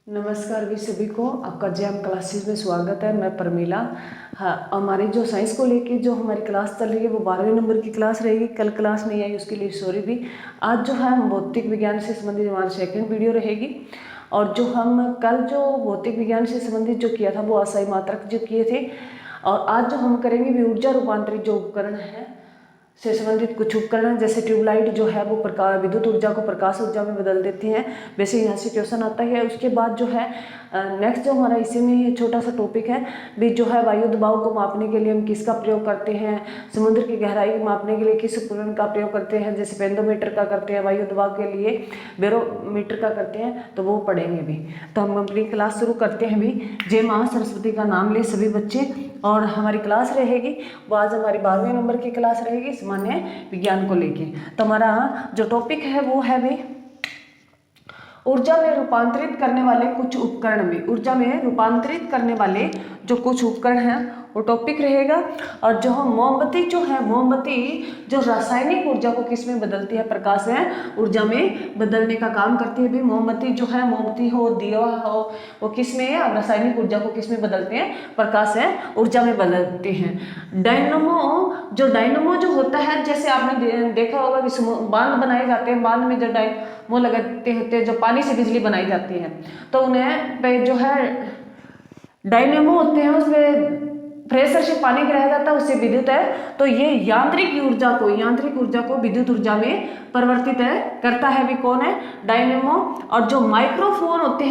नमस्कार भी सभी को, आपका जैम क्लासेस में स्वागत है। मैं परमीला। हाँ, हमारी जो साइंस को लेके जो हमारी क्लास चल रही है वो 12वें नंबर की क्लास रहेगी। कल क्लास नहीं आई उसके लिए सॉरी भी। आज जो है हम भौतिक विज्ञान से संबंधित हमारी सेकंड वीडियो रहेगी। और जो हम कल जो भौतिक विज्ञान से संबंधित जो किया था वो असाई मात्रक जो किए थे, और आज जो हम करेंगे भी ऊर्जा रूपांतरित जो उपकरण है से संबंधित कुछ उपकरण, जैसे ट्यूबलाइट जो है वो प्रकाश विद्युत ऊर्जा को प्रकाश ऊर्जा में बदल देती हैं। वैसे यहाँ से क्वेश्चन आता है। उसके बाद जो है नेक्स्ट जो हमारा इसी में ये छोटा सा टॉपिक है भी जो है वायु दबाव को मापने के लिए हम किसका प्रयोग करते हैं, समुद्र की गहराई को मापने के लिए किस उपकरण का प्रयोग करते हैं, जैसे पेंडोमीटर का करते हैं, वायु दबाव के लिए बैरोमीटर का करते हैं, तो वो पढ़ेंगे भी। तो हम अपनी क्लास शुरू करते हैं भी। जय माँ सरस्वती का नाम ले सभी बच्चे। और हमारी क्लास रहेगी वो आज हमारी 12वें नंबर की क्लास रहेगी सामान्य विज्ञान को लेके। तो हमारा जो टॉपिक है वो है भी ऊर्जा में रूपांतरित करने वाले कुछ उपकरण में, ऊर्जा में रूपांतरित करने वाले जो कुछ उपकरण हैं वो टॉपिक रहेगा। और जो मोमबत्ती जो है, मोमबत्ती जो रासायनिक ऊर्जा को किस में बदलती है, प्रकाश है ऊर्जा में बदलने का काम करती है भी। मोमबत्ती जो है, मोमबत्ती हो दिया हो, वो किस में है, रासायनिक ऊर्जा को किस में बदलते हैं, प्रकाश है ऊर्जा में बदलते हैं। डायनमो जो होता है, जैसे आपने देखा होगा कि बांध बनाए जाते हैं, बांध में जो डायनमो लगाते होते हैं, जो पानी से बिजली बनाई जाती है, तो उन्हें पे जो है डायनेमो होते हैं, उसमें प्रेशर से पानी गिराया जाता है, उससे विद्युत है। तो ये यांत्रिक ऊर्जा को विद्युत ऊर्जा में परिवर्तित करता है भी कौन है, डायनेमो। और जो माइक्रोफोन होते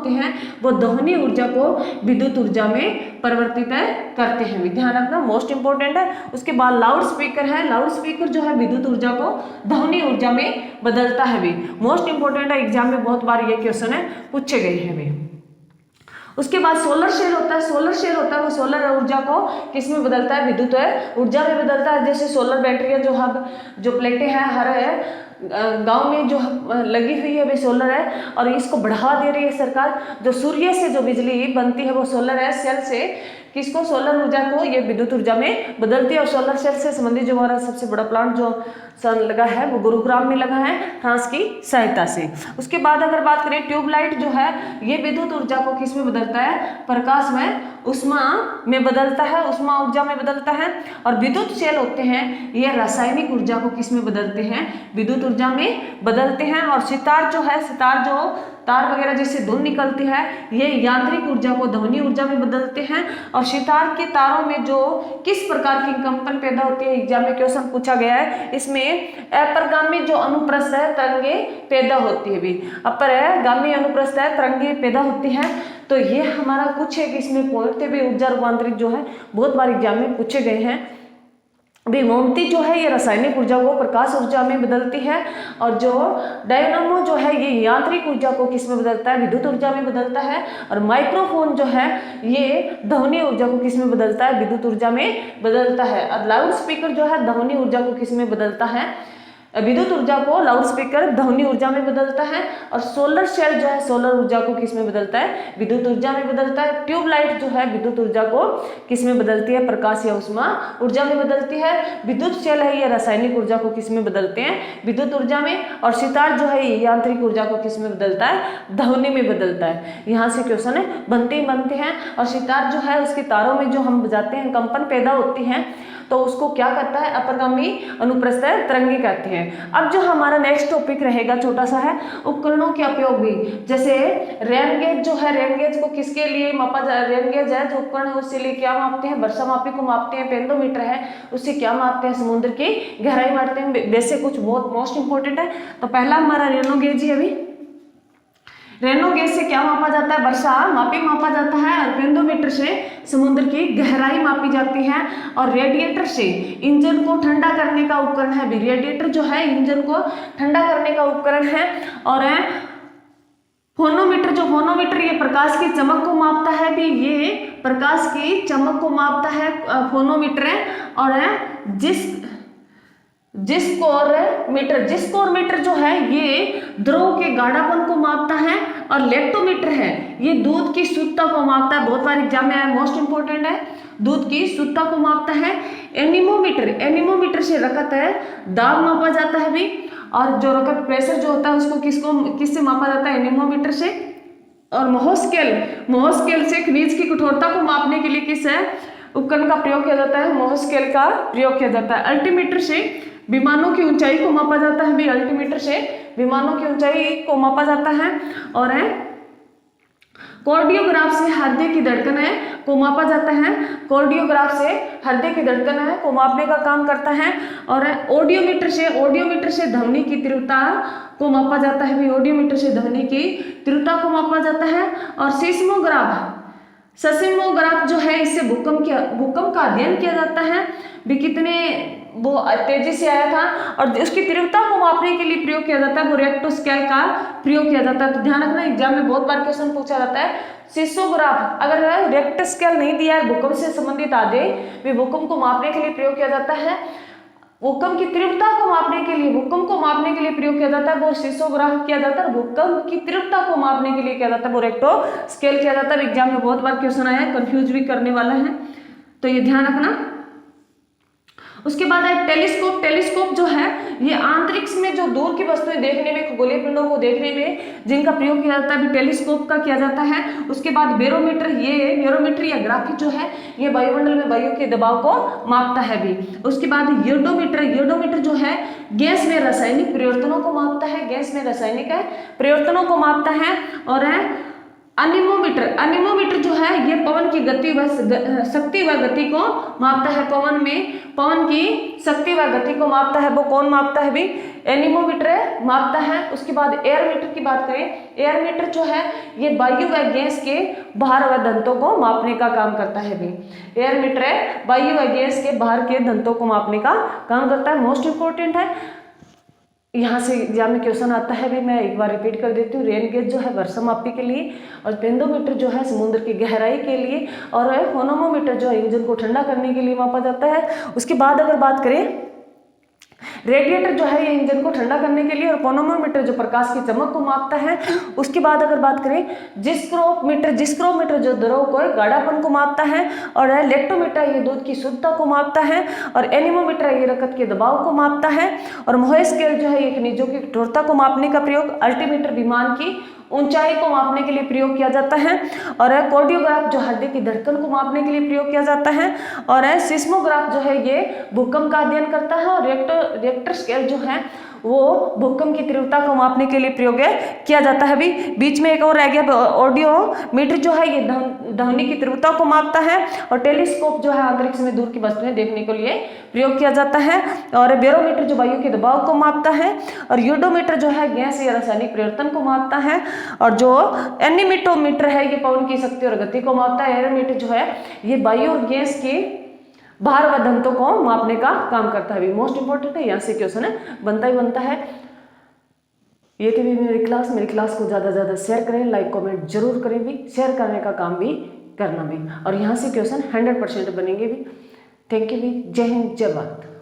हैं वो ध्वनि ऊर्जा को विद्युत ऊर्जा में परिवर्तित करते हैं भी। ध्यान रखना, मोस्ट इंपोर्टेंट है। उसके बाद लाउड स्पीकर है, लाउड स्पीकर जो है विद्युत ऊर्जा को ध्वनि ऊर्जा में बदलता है भी। मोस्ट इंपोर्टेंट है, एग्जाम में बहुत बार ये क्वेश्चन है पूछे गए हैं भी। उसके बाद सोलर सेल होता है, वो सोलर ऊर्जा को किस में बदलता है, विद्युत ऊर्जा में बदलता है। जैसे सोलर बैटरियां जो प्लेटें हैं, हर है गांव में जो लगी हुई है वे सोलर है, और इसको बढ़ावा दे रही है सरकार। जो सूर्य से जो बिजली बनती है वो सोलर सेल से किसको, सोलर ऊर्जा को ये विद्युत ऊर्जा में बदलती है। और सोलर सेल से संबंधित जो हमारा सबसे बड़ा प्लांट जो लगा है वो गुरुग्राम में लगा है, फ्रांस की सहायता से। उसके बाद अगर बात करें, ट्यूबलाइट जो है ये विद्युत ऊर्जा को किस में बदलता है, प्रकाश में उष्मा में बदलता है, उष्मा ऊर्जा में बदलता है। और विद्युत सेल होते हैं ये रासायनिक ऊर्जा को किस में बदलते हैं, विद्युत ऊर्जा में बदलते हैं। और सितार जो है, सितार जो तार वगैरह जिससे धुन निकलती है, ये यांत्रिक ऊर्जा को ध्वनि ऊर्जा में बदलते हैं। और सितार के तारों में जो किस प्रकार की कंपन पैदा होती है, एग्जाम में क्वेश्चन पूछा गया है। इसमें अपरगामी जो अनुप्रस्थ है तरंगे पैदा होती है भी, अपरगामी अनुप्रस्थ है तरंगे पैदा होती है। तो ये हमारा कुछ है कि इसमें पॉइंट थे भी। ऊर्जा रूपांतरित जो है बहुत बार एग्जाम में पूछे गए हैं भी। मोमबत्ती जो है ये रासायनिक ऊर्जा को प्रकाश ऊर्जा में बदलती है। और जो डायनामो जो है ये यांत्रिक ऊर्जा को किस में बदलता है, विद्युत ऊर्जा में बदलता है। और माइक्रोफोन जो है ये ध्वनि ऊर्जा को किस में बदलता है, विद्युत ऊर्जा में बदलता है। और लाउड स्पीकर जो है ध्वनि ऊर्जा को किस में बदलता है, विद्युत ऊर्जा को लाउड स्पीकर ध्वनि ऊर्जा में बदलता है। और सोलर सेल जो है सोलर ऊर्जा को किस में बदलता है, विद्युत ऊर्जा में बदलता है। ट्यूबलाइट जो है विद्युत ऊर्जा को किस में बदलती है, प्रकाश या उष्मा ऊर्जा में बदलती है। विद्युत सेल है ये रासायनिक ऊर्जा को किस में बदलते हैं, विद्युत ऊर्जा में। और सितार जो है ये यांत्रिक ऊर्जा को किस में बदलता है, ध्वनि में बदलता है। यहाँ से क्वेश्चन है बनते हैं। और सितार जो है उसके तारों में जो हम बजाते हैं कंपन पैदा होती है, तो उसको क्या करता है, अपरगामी अनुप्रस्थ तरंगे कहते हैं। अब जो हमारा नेक्स्ट टॉपिक रहेगा छोटा सा है उपकरणों के उपयोग भी। जैसे रेन गेज जो है, रेन गेज को किसके लिए मापा जाए, रेन गेज है जो उपकरण है उससे लिए क्या मापते हैं, वर्षा मापी को मापते हैं। पेंडोमीटर है उससे क्या मापते हैं, समुद्र की गहराई मापते हैं। वैसे कुछ बहुत मोस्ट इंपोर्टेंट है। तो पहला हमारा रेनो गेज ही अभी। रेनो गेज से क्या मापा जाता है, वर्षा मापी मापा जाता है। और पेंडोमीटर से समुद्र की गहराई मापी जाती है। और रेडिएटर से इंजन को ठंडा करने का उपकरण है भी। रेडिएटर जो है इंजन को ठंडा करने का उपकरण है। और फोनोमीटर ये प्रकाश की चमक को मापता है भी, ये प्रकाश की चमक को मापता है फोनोमीटर है। और जिस्कोमीटर जो है ये द्रव के गाढ़ापन को मापता है। और लेक्टोमीटर है ये दूध की शुद्धता को मापता है, बहुत बार एग्जाम में आया, मोस्ट इंपोर्टेंट है, दूध की शुद्धता को मापता है। एनीमोमीटर से रकत है दाब मापा जाता है भी। और जो रकत प्रेशर जो होता है उसको किससे मापा जाता है, एनीमोमीटर से। और मोहस्केल से खनिज की कठोरता को मापने के लिए किस है उपकरण का प्रयोग किया जाता है, मोहस्केल का प्रयोग किया जाता है। अल्टीमीटर से विमानों की ऊंचाई को मापा जाता है भी, अल्टीमीटर से विमानों की ऊंचाई को मापा जाता है। और है कार्डियोग्राफ से हृदय की धड़कन है को मापा जाता है, कार्डियोग्राफ से हृदय की धड़कन है को मापने का काम करता है। और ऑडियोमीटर से ध्वनि की तीव्रता को मापा जाता है भी, ऑडियोमीटर से ध्वनि की तीव्रता को मापा जाता है। और सिस्मोग्राफ जो है इससे भूकंप का अध्ययन किया जाता है भी, कितने वो तेजी से आया था, और उसकी तीव्रता को मापने के लिए प्रयोग किया जाता है वो रेक्टर स्केल का प्रयोग किया जाता है। तो ध्यान रखना, एग्जाम में बहुत बार क्वेश्चन पूछा जाता है सिस्मोग्राफ, अगर रेक्टर स्केल नहीं दिया है भूकंप से संबंधित आ जाए भी, भूकंप को मापने के लिए प्रयोग किया जाता है। भूकंप की तीव्रता को मापने के लिए प्रयोग किया जाता है वो सिस्मोग्राफ किया जाता है। भूकंप की तीव्रता को मापने के लिए किया जाता है वो रेक्टर स्केल किया जाता है। एग्जाम में बहुत बार क्वेश्चन आया है, कंफ्यूज भी करने वाला है, तो ये ध्यान रखना। उसके बाद है टेलीस्कोप जो है ये अंतरिक्ष में जो दूर की वस्तुएं देखने में, खगोलीय पिंडों को देखने में जिनका प्रयोग किया जाता है टेलीस्कोप का किया जाता है। उसके बाद बैरोमीटर या ग्राफिक जो है ये वायुमंडल में वायु के दबाव को मापता है भी। उसके बाद योडोमीटर जो है गैस में रासायनिक परिवर्तनों को मापता है, गैस में रासायनिक परिवर्तनों को मापता है। और है अनिमोमीटर जो है ये पवन की गति व शक्ति व गति को मापता है, पवन की शक्ति व गति को मापता है वो कौन मापता है भी, एनीमोमीटर मापता है। उसके बाद एयर की बात करें, एयर मीटर जो है ये वायु व गैस के भार व घनत्व को मापने का काम करता है भी, एयर मीटर वायु व गैस के भार के घनत्व को मापने का काम करता है। मोस्ट इंपोर्टेंट है, यहाँ से एग्जाम में क्वेश्चन आता है भी, मैं एक बार रिपीट कर देती हूँ। रेन गेज जो है वर्षा मापी के लिए, और पेंडोमीटर जो है समुद्र की गहराई के लिए, और फोनोमोमीटर जो है इंजन को ठंडा करने के लिए मापा जाता है। उसके बाद अगर बात करें रेडिएटर जो है ये इंजन को ठंडा करने के लिए, और फोनोमोमीटर जो प्रकाश की चमक को मापता है। उसके बाद अगर बात करें जिस्क्रोमीटर जो द्रव को गाढ़ापन को मापता है, और लेक्टोमीटर ये दूध की शुद्धता को मापता है, और एनीमोमीटर ये रक्त के दबाव को मापता है, और मोहस्केल जो है ये खनिजों की कठोरता को मापने का प्रयोग, अल्टीमीटर विमान की ऊंचाई को मापने के लिए प्रयोग किया जाता है, और कार्डियोग्राफ जो हृदय की धड़कन को मापने के लिए प्रयोग किया जाता है, और सिस्मोग्राफ जो है ये भूकंप का अध्ययन करता है, और रेक्टर स्केल जो है वो भूकंप की तीव्रता को मापने के लिए प्रयोग किया जाता है भी। बीच में एक और रह गया, ऑडियोमीटर जो है ये ध्वनि की तीव्रता को मापता है, और टेलीस्कोप जो है अंतरिक्ष में दूर की वस्तुएं देखने के लिए प्रयोग किया जाता है, और बैरोमीटर जो वायु के दबाव को मापता है, और योडोमीटर जो है गैस या रासायनिक परिवर्तन को मापता है, और जो एनीमिटोमीटर है ये पवन की शक्ति और गति को मापता है। एरोमीटर जो है ये वायु और गैस के भार व घनत्व को मापने का काम करता है भी। मोस्ट इंपोर्टेंट है, यहाँ से क्वेश्चन बनता है। ये थी भी मेरी क्लास को ज़्यादा से ज़्यादा शेयर करें, लाइक कमेंट जरूर करें भी, शेयर करने का काम भी करना भी, और यहाँ से क्वेश्चन 100% बनेंगे भी। थैंक यू भी, जय हिंद, जय भारत।